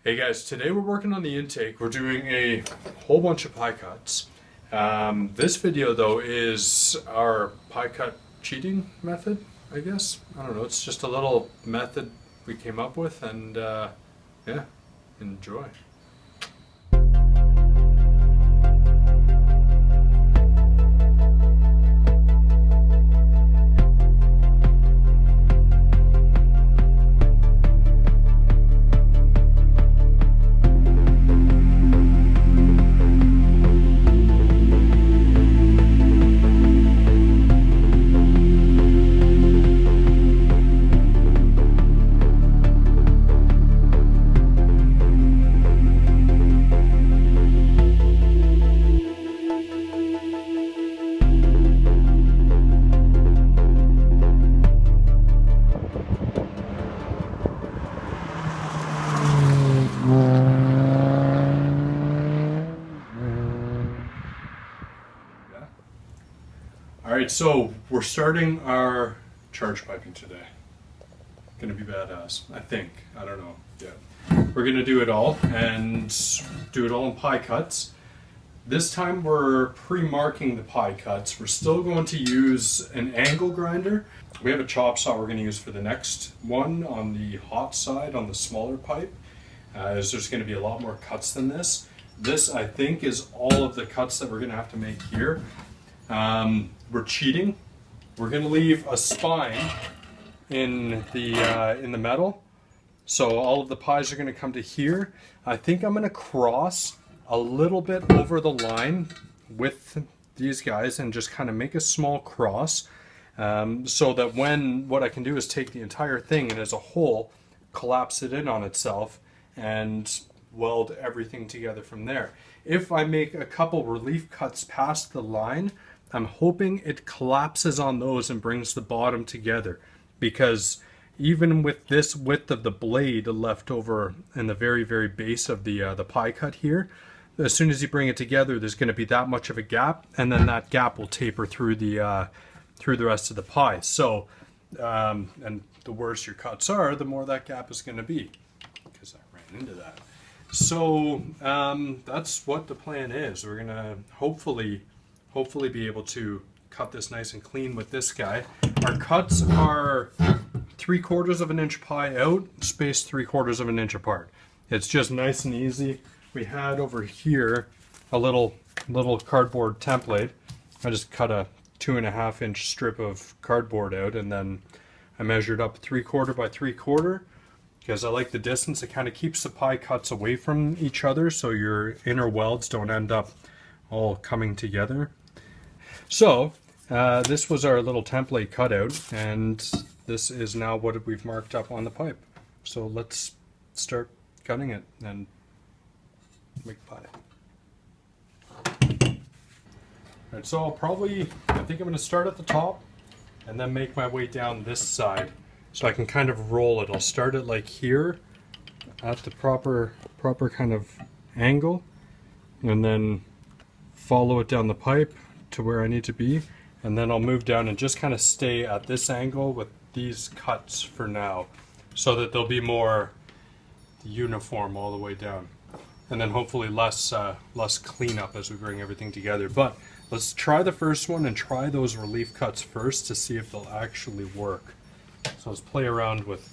Hey guys, today we're working on the intake. We're doing a whole bunch of pie cuts. This video though is our pie cut cheating method, I guess. I don't know, it's just a little method we came up with and yeah, enjoy. Alright, so we're starting our charge piping today. Gonna be badass, I think. I don't know yet. We're gonna do it all and do it all in pie cuts. This time we're pre-marking the pie cuts. We're still going to use an angle grinder. We have a chop saw we're gonna use for the next one on the hot side, on the smaller pipe. As there's gonna be a lot more cuts than this. This, I think, is all of the cuts that we're gonna have to make here. We're cheating. We're going to leave a spine in the metal, so all of the pies are going to come to here. I think I'm going to cross a little bit over the line with these guys and just kind of make a small cross, so that what I can do is take the entire thing and as a whole collapse it in on itself and weld everything together from there. If I make a couple relief cuts past the line, I'm hoping it collapses on those and brings the bottom together, because even with this width of the blade left over in the very, very base of the pie cut here, as soon as you bring it together, there's going to be that much of a gap, and then that gap will taper through the rest of the pie. So, and the worse your cuts are, the more that gap is going to be, because I ran into that. So that's what the plan is. We're going to hopefully be able to cut this nice and clean with this guy. Our cuts are 3/4 of an inch pie out, spaced 3/4 of an inch apart. It's just nice and easy. We had over here a little cardboard template. I just cut a 2.5 inch strip of cardboard out, and then I measured up 3/4 by 3/4 because I like the distance. It kind of keeps the pie cuts away from each other so your inner welds don't end up all coming together. So this was our little template cutout, and this is now what we've marked up on the pipe. So let's start cutting it and make pie. Alright, so I think I'm going to start at the top and then make my way down this side so I can kind of roll it. I'll start it like here at the proper kind of angle, and then follow it down the pipe to where I need to be, and then I'll move down and just kind of stay at this angle with these cuts for now, so that they'll be more uniform all the way down, and then hopefully less cleanup as we bring everything together. But let's try the first one and try those relief cuts first to see if they'll actually work. So let's play around with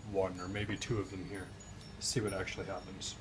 one or maybe two of them here, see what actually happens.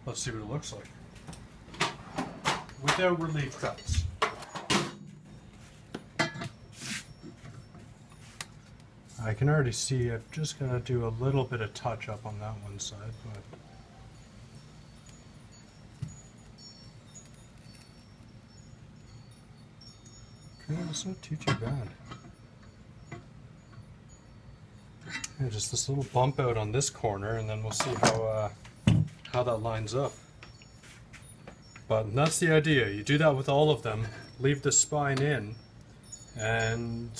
Let's see what it looks like. without relief cuts. I can already see I'm just going to do a little bit of touch up on that one side, but okay, it's not too bad. Yeah, just this little bump out on this corner, and then we'll see how that lines up. But that's the idea. You do that with all of them, leave the spine in, and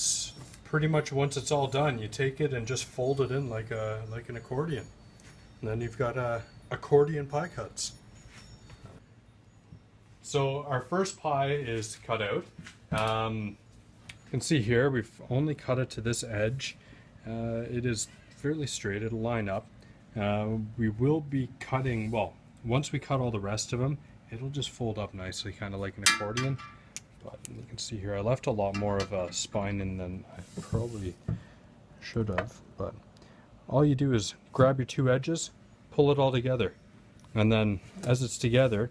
pretty much once it's all done, you take it and just fold it in like an accordion. And then you've got accordion pie cuts. So our first pie is cut out. You can see here we've only cut it to this edge. It is fairly straight, it'll line up. We will be cutting, well, once we cut all the rest of them, it'll just fold up nicely, kind of like an accordion. But you can see here I left a lot more of a spine in than I probably should have. But all you do is grab your two edges, pull it all together, and then as it's together,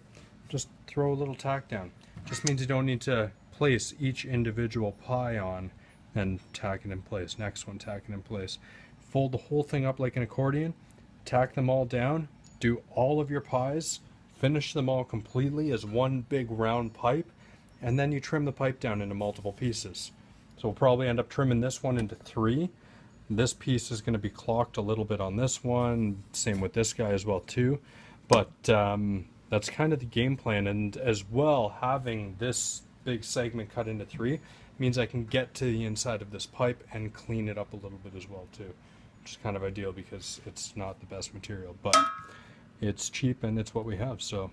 just throw a little tack down. Just means you don't need to place each individual pie on and tack it in place. Next one, tack it in place. Fold the whole thing up like an accordion, tack them all down, do all of your pies, finish them all completely as one big round pipe, and then you trim the pipe down into multiple pieces. So we'll probably end up trimming this one into 3. This piece is going to be clocked a little bit on this one, same with this guy as well too. But that's kind of the game plan, and as well, having this big segment cut into 3 means I can get to the inside of this pipe and clean it up a little bit as well too, which is kind of ideal because it's not the best material, but it's cheap and it's what we have. So,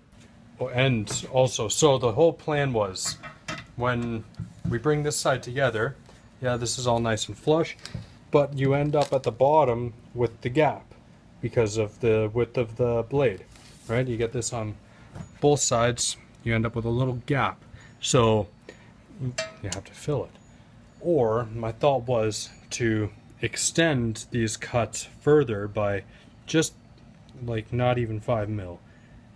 and also, so the whole plan was when we bring this side together, yeah, this is all nice and flush, but you end up at the bottom with the gap because of the width of the blade, right? You get this on both sides, you end up with a little gap. So you have to fill it. Or my thought was to extend these cuts further by just like not even 5 mil,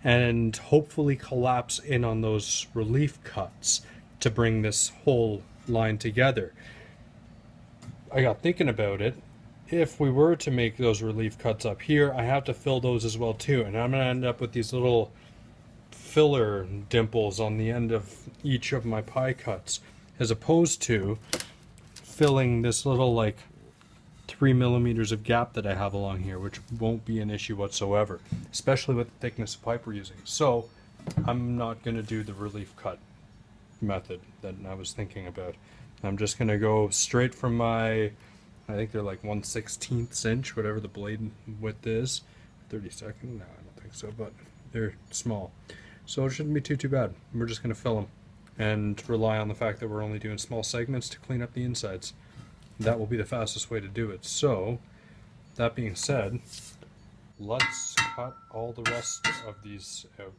and hopefully collapse in on those relief cuts to bring this whole line together. I got thinking about it. If we were to make those relief cuts up here, I have to fill those as well too, and I'm going to end up with these little filler dimples on the end of each of my pie cuts, as opposed to filling this little like 3 millimeters of gap that I have along here, which won't be an issue whatsoever, especially with the thickness of pipe we're using. So I'm not going to do the relief cut method that I was thinking about. I'm just going to go straight from my, I think they're like 1/16 inch, whatever the blade width is. 32nd? No, I don't think so, but they're small. So it shouldn't be too bad. We're just going to fill them and rely on the fact that we're only doing small segments to clean up the insides. That will be the fastest way to do it. So, that being said, let's cut all the rest of these out.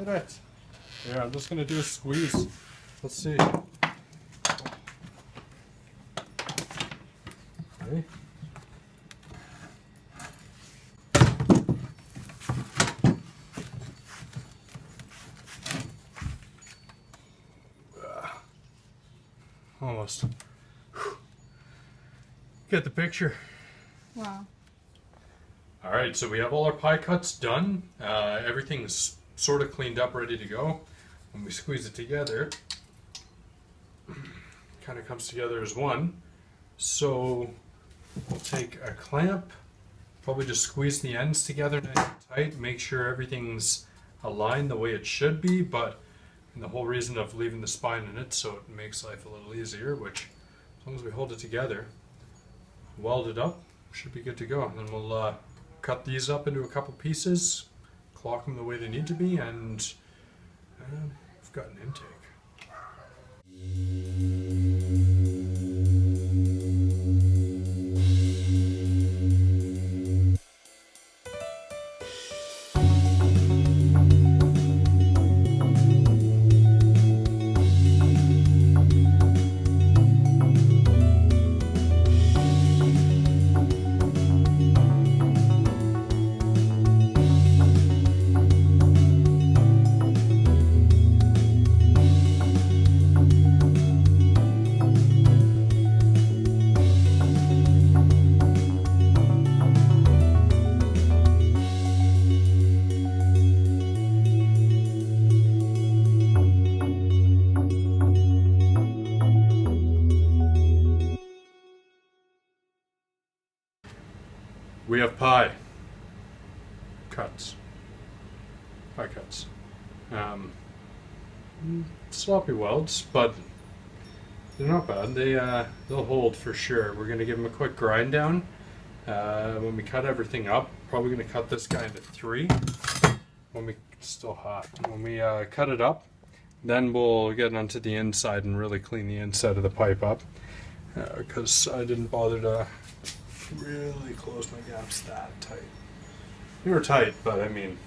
at it. Yeah, I'm just gonna do a squeeze. Let's see. Okay. Almost. Get the picture. Wow. All right, so we have all our pie cuts done. Everything's sort of cleaned up, ready to go. When we squeeze it together, kind of comes together as one. So we'll take a clamp, probably just squeeze the ends together nice and tight, make sure everything's aligned the way it should be, but the whole reason of leaving the spine in it so it makes life a little easier, which as long as we hold it together, weld it up, should be good to go. And then we'll cut these up into a couple pieces, clock them the way they need to be, and we've got an intake. We have pie cuts. Pie cuts. Sloppy welds, but they're not bad. They'll hold for sure. We're gonna give them a quick grind down. When we cut everything up, probably gonna cut this guy into 3. It's still hot. When we cut it up, then we'll get onto the inside and really clean the inside of the pipe up. Because I didn't bother to really close my gaps that tight. They were tight, but I mean,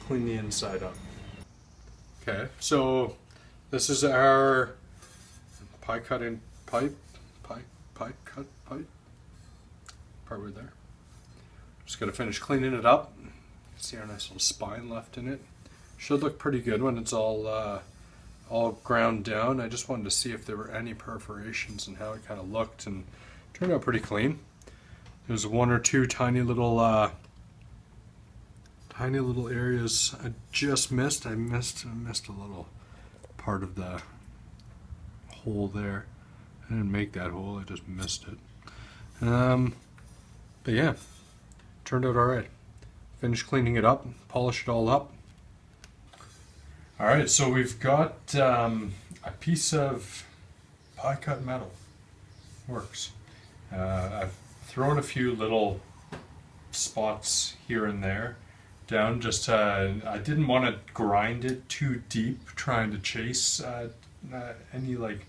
clean the inside up. Okay, so this is our pie cutting pipe. Pie cut pipe. Part right there. Just gotta finish cleaning it up. See our nice little spine left in it. Should look pretty good when it's all ground down. I just wanted to see if there were any perforations and how it kind of looked, and turned out pretty clean. There's 1 or 2 tiny little areas I just missed. I missed a little part of the hole there. I didn't make that hole, I just missed it. But yeah, turned out alright. Finished cleaning it up, polish it all up. Alright, so we've got a piece of pie cut metal. Works. I've thrown a few little spots here and there down, just I didn't want to grind it too deep trying to chase any, like,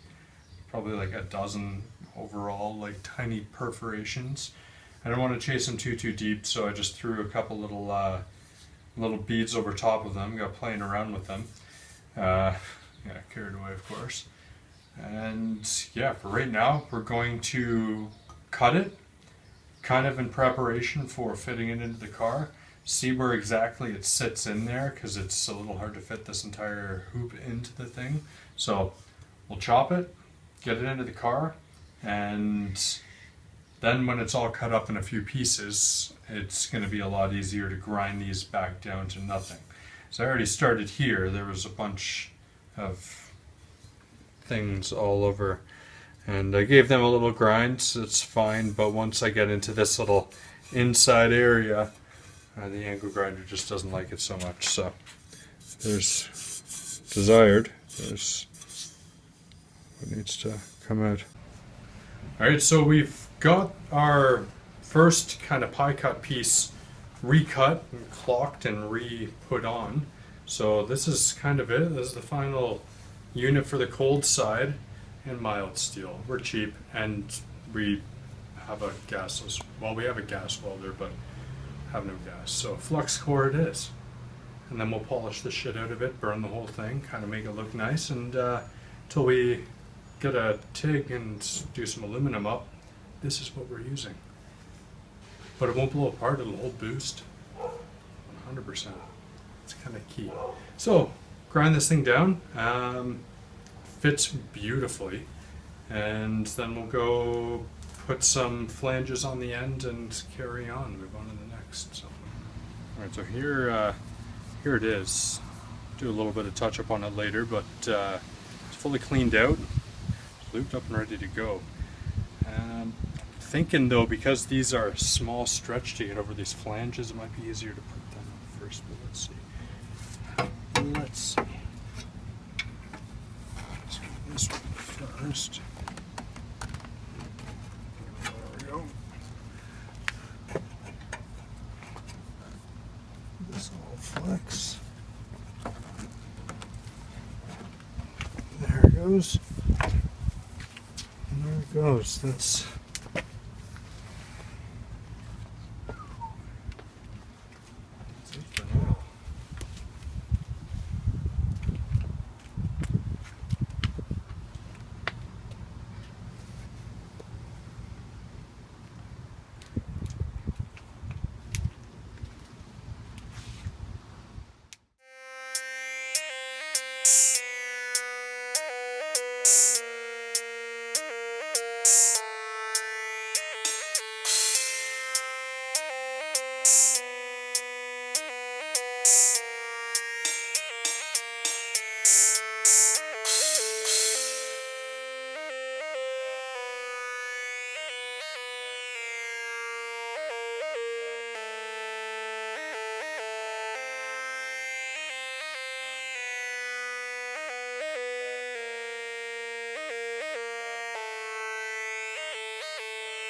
probably like a dozen overall, like, tiny perforations. I don't want to chase them too deep, so I just threw a couple little beads over top of them, got playing around with them. Yeah, carried away, of course. And yeah, for right now, we're going to cut it, kind of in preparation for fitting it into the car. See where exactly it sits in there, because it's a little hard to fit this entire hoop into the thing. So we'll chop it, get it into the car, and then when it's all cut up in a few pieces, it's going to be a lot easier to grind these back down to nothing. So I already started here. There was a bunch of things all over, and I gave them a little grind, so it's fine. But once I get into this little inside area, the angle grinder just doesn't like it so much. So there's what needs to come out. Alright, so we've got our first kind of pie cut piece recut and clocked and re-put on. So this is kind of it. This is the final unit for the cold side, and mild steel. We're cheap, and we have a gasless, well, we have a gas welder, but have no gas. So flux core it is. and then we'll polish the shit out of it, burn the whole thing, kind of make it look nice, and till we get a TIG and do some aluminum up, this is what we're using. But it won't blow apart, it'll hold boost, 100%. It's kind of key. So, grind this thing down, fits beautifully, and then we'll go put some flanges on the end and carry on, move on to the next. So. Alright, so here it is. Do a little bit of touch up on it later, but it's fully cleaned out, lubed up and ready to go. Thinking though, because these are small stretch to get over these flanges, it might be easier to put them up first, but let's see. Let's see. Let's do this one first. There we go. This all flex. There it goes. And there it goes. That's